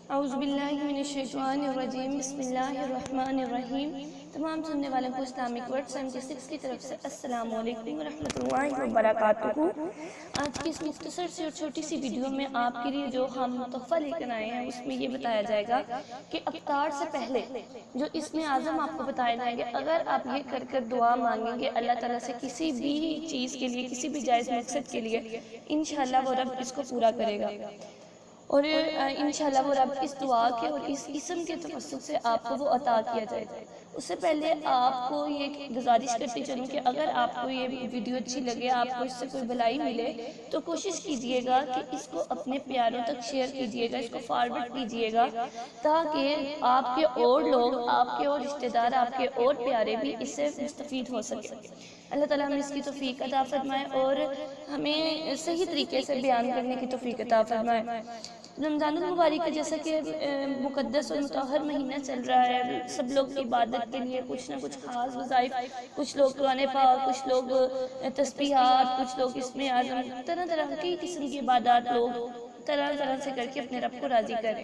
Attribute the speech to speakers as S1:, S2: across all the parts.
S1: اعوذ باللہ من الشیطان الرجیم، بسم اللہ الرحمن الرحیم۔ تمام سننے والوں کو اسلامک ورڈ 76 کی طرف سے السلام علیکم ورحمۃ اللہ وبرکاتہ۔ آج کی اس مختصر سی اور چھوٹی سی ویڈیو میں آپ کے لیے جو ہم تحفہ لے کر آئے ہیں اس میں یہ بتایا جائے گا کہ افطار سے پہلے جو اسم اعظم آپ کو بتائے جائیں گے، اگر آپ یہ کر کر دعا مانگیں گے اللہ تعالیٰ سے کسی بھی چیز کے لیے، کسی بھی جائز مقصد کے لیے، انشاءاللہ وہ رب اس کو پورا کرے گا، اور انشاءاللہ وہ رب اس دعا کے اور اس اسم کے توسط سے آپ کو وہ عطا کیا جائے گا۔ اس سے پہلے آپ کو یہ گزارش کرتی چلوں کہ اگر آپ کو یہ ویڈیو اچھی لگے، آپ کو اس سے کوئی بھلائی ملے، تو کوشش کیجئے گا کہ اس کو اپنے پیاروں تک شیئر کیجئے گا، اس کو فارورڈ کیجئے گا، تاکہ آپ کے اور لوگ، آپ کے اور رشتہ دار، آپ کے اور پیارے بھی اس سے مستفید ہو سکے۔ اللہ تعالیٰ ہمیں اس کی توفیق عطا فرمائے اور ہمیں صحیح طریقے سے بیان کرنے کی توفیق عطا فرمائے۔ رمضان المبارک جیسا کہ مقدس اور مطہر مہینہ چل رہا ہے، سب لوگ عبادت کے لیے کچھ نہ کچھ خاص وظائف، کچھ لوگ قرآن پاک، کچھ لوگ تسبیحات، کچھ لوگ اسم اعظم، طرح طرح کی قسم کی عبادات لوگ طرح طرح سے کر کے اپنے رب کو راضی کریں۔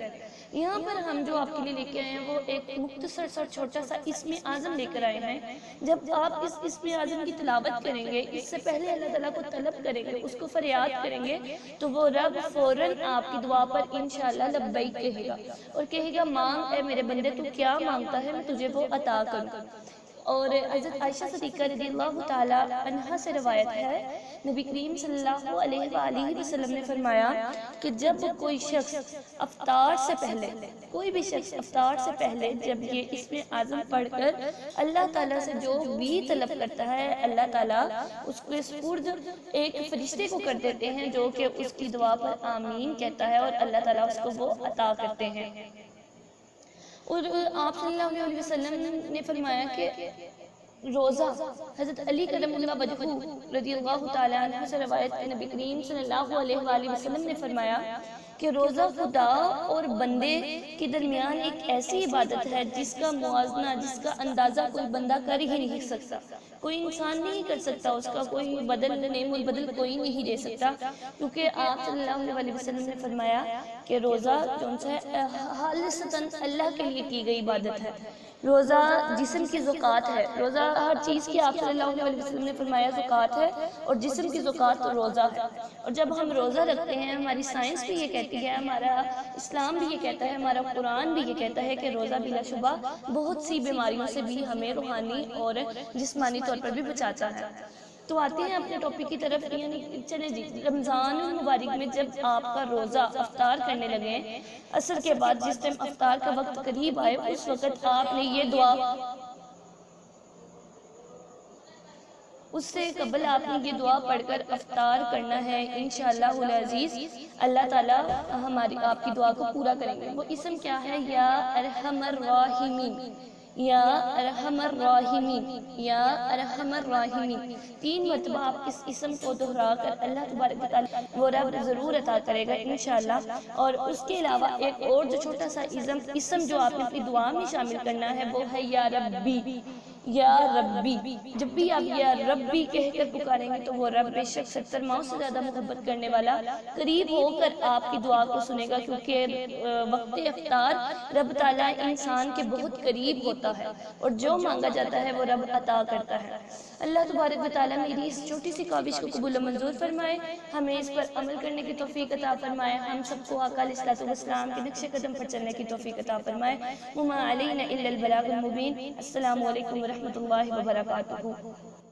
S1: یہاں پر ہم جو آپ کے لیے لے کے آئے ہیں وہ ایک مختصر سا چھوٹا سا اسم اعظم لے کر آئے ہیں۔ جب آپ اس اسم اعظم کی تلاوت کریں گے، اس سے پہلے اللہ تعالیٰ کو طلب کریں گے، اس کو فریاد کریں گے، تو وہ رب فوراً آپ کی دعا پر انشاءاللہ لبیک کہے گا اور کہے گا مانگ اے میرے بندے، تو کیا مانگتا ہے میں تجھے وہ عطا کروں۔ اور حضرت عائشہ صدیقہ رضی اللہ تعالی عنہا سے روایت ہے، نبی کریم صلی اللہ علیہ وآلہ وسلم نے فرمایا کہ جب کوئی شخص افطار سے پہلے، کوئی بھی شخص افطار سے پہلے جب یہ اسم اعظم پڑھ کر اللہ تعالیٰ سے جو بھی طلب کرتا ہے، اللہ تعالیٰ اس کو سپرد ایک فرشتے کو کر دیتے ہیں جو کہ اس کی دعا پر آمین کہتا ہے اور اللہ تعالیٰ اس کو وہ عطا کرتے ہیں۔ اور آپ صلی اللہ علیہ وسلم نے فرمایا کہ روزہ، حضرت علی کرم اللہ وجہہ رضی اللہ تعالیٰ عنہ سے روایت ہے، نبی کریم صلی اللہ علیہ وآلہ وسلم نے فرمایا کہ روزہ خدا اور بندے کے درمیان ایک ایسی عبادت ہے جس کا موازنہ، جس کا اندازہ کوئی بندہ کر ہی نہیں سکتا، کوئی انسان نہیں کر سکتا، اس کا کوئی بدل نعم البدل کوئی نہیں دے سکتا، کیونکہ آپ صلی اللہ علیہ وسلم نے فرمایا کہ روزہ جو ہے خالصتاً اللہ کے لیے کی گئی عبادت ہے۔ روزہ جسم کی زکوٰۃ ہے، روزہ ہر چیز کی آپ صلی اللہ علیہ وسلم نے فرمایا زکوٰۃ ہے، اور جسم کی زکوٰۃ روزہ ہے۔ اور جب ہم روزہ رکھتے ہیں، ہماری سائنس بھی یہ کہتی ہے، ہمارا اسلام بھی یہ کہتا ہے، ہمارا قرآن بھی یہ کہتا ہے کہ روزہ بلا شبہ بہت سی بیماریوں سے بھی ہمیں روحانی اور جسمانی طور پر بھی بچاتا ہے۔ تو آتے ہیں اپنے ٹاپک کی طرف، یعنی چلیں جی، رمضان المبارک میں جب آپ کا روزہ افطار کرنے لگے، عصر کے بعد جس ٹائم افطار کا وقت قریب آئے، اس وقت آپ نے یہ دعا، اس سے قبل آپ نے یہ دعا پڑھ کر افطار کرنا ہے، انشاءاللہ العزیز اللہ تعالیٰ ہماری آپ کی دعا کو پورا کریں گے۔ وہ اسم کیا ہے؟ یا ارحم الراحمین، یا ارحم الراحمین، یا ارحم الراحمین، 3 مرتبہ آپ اس اسم کو دہرا کر اللہ تبارک و تعالیٰ وہ رب ضرور عطا کرے گا انشاءاللہ۔ اور اس کے علاوہ ایک اور جو چھوٹا سا اسم جو آپ نے اپنی دعا میں شامل کرنا ہے وہ ہے یا ربی، یا ربی۔ جب بھی آپ یا ربی کہہ کر پکاریں گے تو وہ رب بے شک 70 ماؤں سے زیادہ محبت کرنے والا قریب ہو کر آپ کی دعا کو سنے گا، کیونکہ وقت افطار رب تعالیٰ انسان کے بہت قریب ہوتا ہے اور جو مانگا جاتا ہے وہ رب عطا کرتا ہے۔ اللہ تبارک و تعالیٰ میری اس چھوٹی سی کاوش کو قبول و منظور فرمائے، ہمیں اس پر عمل کرنے کی توفیق عطا فرمائے، ہم سب کو آقا علیہ الصلوۃ والسلام کے نقش قدم پر چلنے کی توفیق عطا فرمائے۔ وما علینا الا البلاغ المبین۔ السلام علیکم ورحمۃ اللہ وبرکاتہ۔